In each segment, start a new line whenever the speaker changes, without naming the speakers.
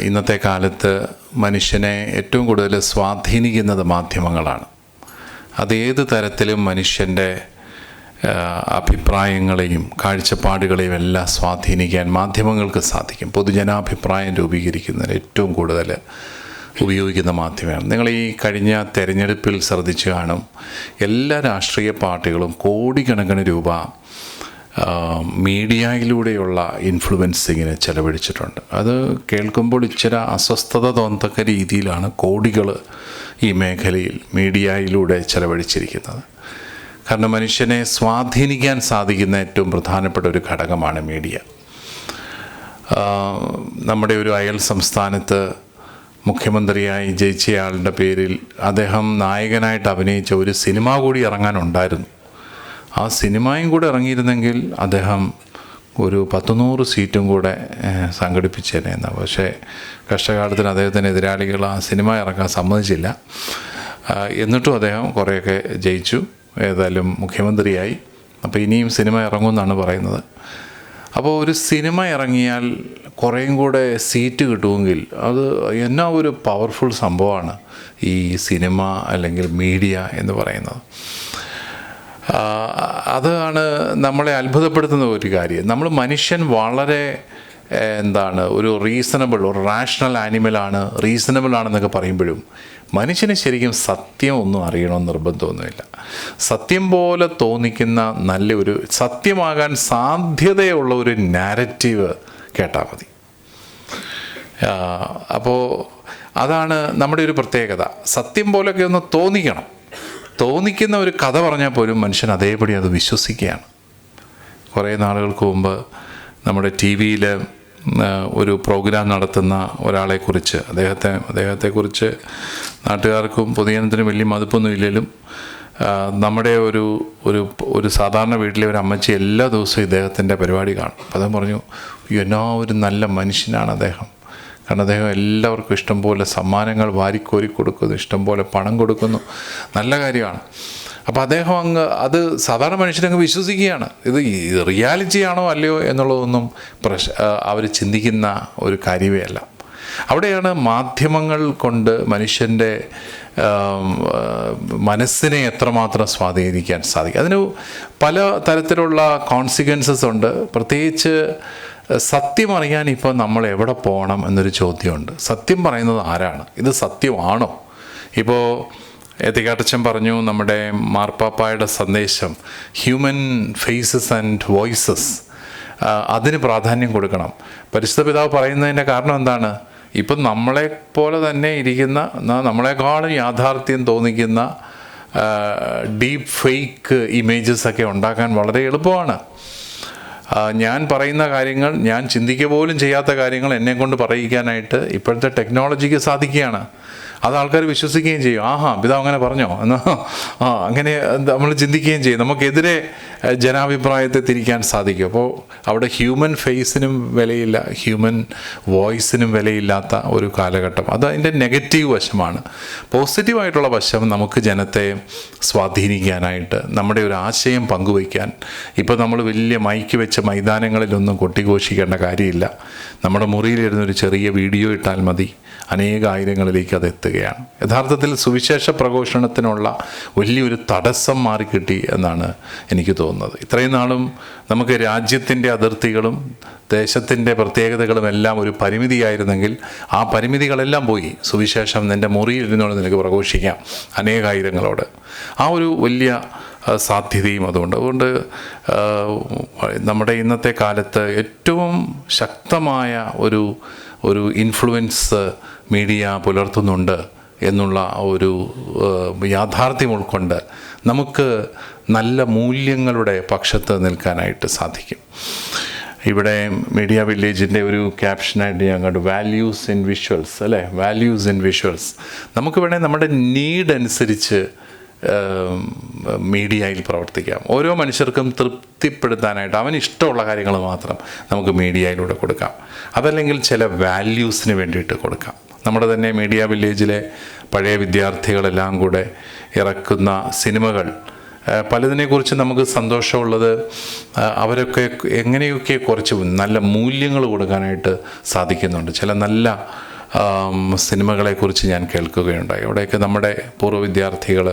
ഇന്നത്തെ കാലത്ത് മനുഷ്യനെ ഏറ്റവും കൂടുതൽ സ്വാധീനിക്കുന്നത് മാധ്യമങ്ങളാണ്. അതേത് തരത്തിലും മനുഷ്യൻ്റെ അഭിപ്രായങ്ങളെയും കാഴ്ചപ്പാടുകളെയും എല്ലാം സ്വാധീനിക്കാൻ മാധ്യമങ്ങൾക്ക് സാധിക്കും. പൊതുജനാഭിപ്രായം രൂപീകരിക്കുന്നതിന് ഏറ്റവും കൂടുതൽ ഉപയോഗിക്കുന്ന മാധ്യമമാണ്. നിങ്ങൾ ഈ കഴിഞ്ഞ തെരഞ്ഞെടുപ്പിൽ ശ്രദ്ധിച്ചു കാണും, എല്ലാ രാഷ്ട്രീയ പാർട്ടികളും കോടിക്കണക്കിന് രൂപ മീഡിയയിലൂടെയുള്ള ഇൻഫ്ലുവൻസിങ്ങിന് ചെലവഴിച്ചിട്ടുണ്ട്. അത് കേൾക്കുമ്പോൾ ഇച്ചിരി അസ്വസ്ഥത തോന്നത്തക്ക രീതിയിലാണ് കോടികൾ ഈ മേഖലയിൽ മീഡിയയിലൂടെ ചെലവഴിച്ചിരിക്കുന്നത്. കാരണം മനുഷ്യനെ സ്വാധീനിക്കാൻ സാധിക്കുന്ന ഏറ്റവും പ്രധാനപ്പെട്ട ഒരു ഘടകമാണ് മീഡിയ. നമ്മുടെ ഒരു അയൽ സംസ്ഥാനത്ത് മുഖ്യമന്ത്രിയായി ജയിച്ചയാളുടെ പേരിൽ അദ്ദേഹം നായകനായിട്ട് അഭിനയിച്ച ഒരു സിനിമ കൂടി ഇറങ്ങാനുണ്ടായിരുന്നു. ആ സിനിമയും കൂടെ ഇറങ്ങിയിരുന്നെങ്കിൽ അദ്ദേഹം ഒരു 100 സീറ്റും കൂടെ സംഘടിപ്പിച്ചേനെന്ന്. പക്ഷേ കഷ്ടകാലത്തിന് അദ്ദേഹത്തിന് എതിരാളികൾ ആ സിനിമ ഇറക്കാൻ സമ്മതിച്ചില്ല. എന്നിട്ടും അദ്ദേഹം കുറേയൊക്കെ ജയിച്ചു, ഏതായാലും മുഖ്യമന്ത്രിയായി. അപ്പോൾ ഇനിയും സിനിമ ഇറങ്ങുമെന്നാണ് പറയുന്നത്. അപ്പോൾ ഒരു സിനിമ ഇറങ്ങിയാൽ കുറേയും കൂടെ സീറ്റ് കിട്ടുമെങ്കിൽ അത് എന്നാ ഒരു പവർഫുൾ സംഭവമാണ് ഈ സിനിമ അല്ലെങ്കിൽ മീഡിയ എന്ന് പറയുന്നത്. അതാണ് നമ്മളെ അത്ഭുതപ്പെടുത്തുന്ന ഒരു കാര്യം. മനുഷ്യൻ വളരെ ഒരു റീസണബിൾ, ഒരു റാഷണൽ ആനിമലാണ്, റീസണബിൾ ആണെന്നൊക്കെ പറയുമ്പോഴും മനുഷ്യന് ശരിക്കും സത്യം ഒന്നും അറിയണമെന്ന് നിർബന്ധമൊന്നുമില്ല. സത്യം പോലെ തോന്നിക്കുന്ന നല്ലൊരു സത്യമാകാൻ സാധ്യതയുള്ള ഒരു നാരറ്റീവ് കേട്ടാൽ മതി. അപ്പോൾ അതാണ് നമ്മുടെ ഒരു പ്രത്യേകത. സത്യം പോലെയൊക്കെ ഒന്ന് തോന്നിക്കണം. തോന്നിക്കുന്ന ഒരു കഥ പറഞ്ഞാൽ പോലും മനുഷ്യൻ അതേപടി അത് വിശ്വസിക്കുകയാണ്. കുറേ നാളുകൾക്ക് മുമ്പ് നമ്മുടെ ടി വിയിൽ ഒരു പ്രോഗ്രാം നടത്തുന്ന ഒരാളെക്കുറിച്ച്, അദ്ദേഹത്തെക്കുറിച്ച് നാട്ടുകാർക്കും പൊതുജനത്തിനും വലിയ മതിപ്പൊന്നും ഇല്ലെങ്കിലും നമ്മുടെ ഒരു സാധാരണ വീട്ടിലെ ഒരു അമ്മച്ചി എല്ലാ ദിവസവും ഇദ്ദേഹത്തിൻ്റെ പരിപാടി കാണും. അപ്പോൾ അദ്ദേഹം പറഞ്ഞു, എന്നാ ഒരു നല്ല മനുഷ്യനാണ് അദ്ദേഹം. കാരണം അദ്ദേഹം എല്ലാവർക്കും ഇഷ്ടംപോലെ സമ്മാനങ്ങൾ വാരിക്കോരി കൊടുക്കുന്നു, ഇഷ്ടംപോലെ പണം കൊടുക്കുന്നു, നല്ല കാര്യമാണ്. അപ്പോൾ അദ്ദേഹം അത് സാധാരണ മനുഷ്യരങ്ങ് വിശ്വസിക്കുകയാണ്. ഇത് റിയാലിറ്റി ആണോ അല്ലയോ എന്നുള്ളതൊന്നും അവർ ചിന്തിക്കുന്ന ഒരു കാര്യമേ അല്ല. അവിടെയാണ് മാധ്യമങ്ങൾ കൊണ്ട് മനുഷ്യൻ്റെ മനസ്സിനെ എത്രമാത്രം സ്വാധീനിക്കാൻ സാധിക്കും. അതിന് പല തരത്തിലുള്ള കോൺസിക്വൻസസ് ഉണ്ട്. പ്രത്യേകിച്ച് സത്യം അറിയാൻ ഇപ്പോൾ നമ്മൾ എവിടെ പോകണം എന്നൊരു ചോദ്യമുണ്ട്. സത്യം പറയുന്നത് ആരാണ്? ഇത് സത്യമാണോ? ഇപ്പോൾ എത്തിക്കാട്ടച്ചൻ പറഞ്ഞു, നമ്മുടെ മാർപ്പാപ്പായുടെ സന്ദേശം ഹ്യൂമൻ ഫേസസ് ആൻഡ് വോയിസസ്, അതിന് പ്രാധാന്യം കൊടുക്കണം. പരിശുദ്ധ പിതാവ് പറയുന്നതിൻ്റെ കാരണം എന്താണ്? ഇപ്പം നമ്മളെപ്പോലെ തന്നെ ഇരിക്കുന്ന, നമ്മളെക്കാളും യാഥാർത്ഥ്യം തോന്നിക്കുന്ന ഡീപ്പ് ഫേക്ക് ഇമേജസൊക്കെ ഉണ്ടാക്കാൻ വളരെ എളുപ്പമാണ്. ഞാൻ പറയുന്ന കാര്യങ്ങൾ, ഞാൻ ചിന്തിക്കുക പോലും ചെയ്യാത്ത കാര്യങ്ങൾ എന്നെക്കൊണ്ട് പറയിക്കാനായിട്ട് ഇപ്പോഴത്തെ ടെക്നോളജിക്ക് സാധിക്കുകയാണ്. അത് ആൾക്കാർ വിശ്വസിക്കുകയും ചെയ്യും. പിതാവ് അങ്ങനെ പറഞ്ഞോ എന്ന് അങ്ങനെ നമ്മൾ ചിന്തിക്കുകയും ചെയ്യും. നമുക്കെതിരെ ജനാഭിപ്രായത്തെ തിരിക്കാൻ സാധിക്കും. അപ്പോൾ അവിടെ ഹ്യൂമൻ ഫേസിനും വിലയില്ല, ഹ്യൂമൻ വോയിസിനും വിലയില്ലാത്ത ഒരു കാലഘട്ടം. അത് അതിൻ്റെ നെഗറ്റീവ് വശമാണ്. പോസിറ്റീവായിട്ടുള്ള വശം നമുക്ക് ജനത്തെ സ്വാധീനിക്കാനായിട്ട്, നമ്മുടെ ഒരു ആശയം പങ്കുവയ്ക്കാൻ. ഇപ്പോൾ നമ്മൾ വലിയ മൈക്ക് വെച്ച മൈതാനങ്ങളിലൊന്നും കൊട്ടിഘോഷിക്കേണ്ട കാര്യമില്ല. നമ്മുടെ മുറിയിലിരുന്നൊരു ചെറിയ വീഡിയോ ഇട്ടാൽ മതി, അനേകായിരങ്ങളിലേക്ക് അത് എത്തുകയാണ്. യഥാർത്ഥത്തിൽ സുവിശേഷ പ്രഘോഷണത്തിനുള്ള വലിയൊരു തടസ്സം മാറിക്കിട്ടി എന്നാണ് എനിക്ക് തോന്നുന്നത്. ഇത്രയും നാളും നമുക്ക് രാജ്യത്തിൻ്റെ അതിർത്തികളും ദേശത്തിൻ്റെ പ്രത്യേകതകളും എല്ലാം ഒരു പരിമിതിയായിരുന്നെങ്കിൽ ആ പരിമിതികളെല്ലാം പോയി. സുവിശേഷം നിൻ്റെ മുറിയിലിരുന്നോട് നിനക്ക് പ്രഘോഷിക്കാം അനേകായിരങ്ങളോട്. ആ ഒരു വലിയ സാധ്യതയും അതുകൊണ്ട് നമ്മുടെ ഇന്നത്തെ കാലത്ത് ഏറ്റവും ശക്തമായ ഒരു ഇൻഫ്ലുവൻസ് മീഡിയ പുലർത്തുന്നുണ്ട് എന്നുള്ള ഒരു യാഥാർത്ഥ്യം ഉൾക്കൊണ്ട് നമുക്ക് നല്ല മൂല്യങ്ങളുടെ പക്ഷത്ത് നിൽക്കാനായിട്ട് സാധിക്കും. ഇവിടെ മീഡിയ വില്ലേജിൻ്റെ ഒരു ക്യാപ്ഷനായിട്ട് ഞാൻ കണ്ടു, വാല്യൂസ് ഇൻ വിഷ്വൽസ്, അല്ലേ? Values in visuals. നമുക്ക് വേണമെങ്കിൽ നമ്മുടെ നീഡ് അനുസരിച്ച് മീഡിയയിൽ പ്രവർത്തിക്കാം. ഓരോ മനുഷ്യർക്കും തൃപ്തിപ്പെടുത്താനായിട്ട് അവന് ഇഷ്ടമുള്ള കാര്യങ്ങൾ മാത്രം നമുക്ക് മീഡിയയിലൂടെ കൊടുക്കാം. അതല്ലെങ്കിൽ ചില വാല്യൂസിന് വേണ്ടിയിട്ട് കൊടുക്കാം. നമ്മുടെ തന്നെ മീഡിയ വില്ലേജിലെ പഴയ വിദ്യാർത്ഥികളെല്ലാം കൂടെ ഇറക്കുന്ന സിനിമകൾ, പലതിനെക്കുറിച്ച് നമുക്ക് സന്തോഷമുള്ളത് അവരൊക്കെ എങ്ങനെയൊക്കെ കുറച്ച് നല്ല മൂല്യങ്ങൾ കൊടുക്കാനായിട്ട് സാധിക്കുന്നുണ്ട്. ചില നല്ല സിനിമകളെക്കുറിച്ച് ഞാൻ കേൾക്കുകയുണ്ടായി. അവിടെയൊക്കെ നമ്മുടെ പൂർവ്വ വിദ്യാർത്ഥികൾ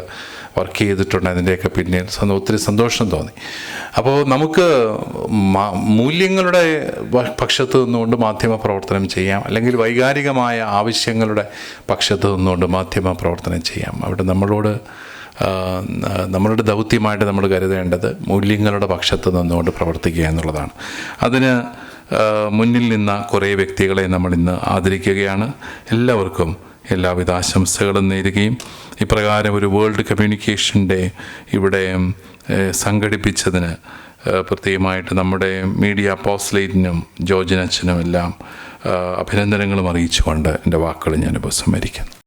വർക്ക് ചെയ്തിട്ടുണ്ട്. അതിൻ്റെയൊക്കെ പിന്നിൽ ഒത്തിരി സന്തോഷം തോന്നി. അപ്പോൾ നമുക്ക് മൂല്യങ്ങളുടെ പക്ഷത്ത് നിന്നുകൊണ്ട് മാധ്യമ പ്രവർത്തനം ചെയ്യാം, അല്ലെങ്കിൽ വൈകാരികമായ ആവശ്യങ്ങളുടെ പക്ഷത്ത് നിന്നുകൊണ്ട് മാധ്യമ പ്രവർത്തനം ചെയ്യാം. അവിടെ നമ്മളുടെ ദൗത്യമായിട്ട് നമ്മൾ കരുതേണ്ടത് മൂല്യങ്ങളുടെ പക്ഷത്ത് നിന്നുകൊണ്ട് പ്രവർത്തിക്കുക എന്നുള്ളതാണ്. അതിന് മുന്നിൽ നിന്ന കുറേ വ്യക്തികളെ നമ്മൾ ഇന്ന് ആദരിക്കുകയാണ്. എല്ലാവർക്കും എല്ലാവിധ ആശംസകളും നേരുകയും ഇപ്രകാരം ഒരു വേൾഡ് കമ്മ്യൂണിക്കേഷൻ ഡേ ഇവിടെ സംഘടിപ്പിച്ചതിന് പ്രത്യേകമായിട്ട് നമ്മുടെ മീഡിയ പോസ്റ്റ്ലേറ്റിനും ജോർജിനച്ഛനും എല്ലാം അഭിനന്ദനങ്ങളും അറിയിച്ചുകൊണ്ട് എൻ്റെ വാക്കുകൾ ഞാൻ ഉപസംഹരിക്കുന്നു.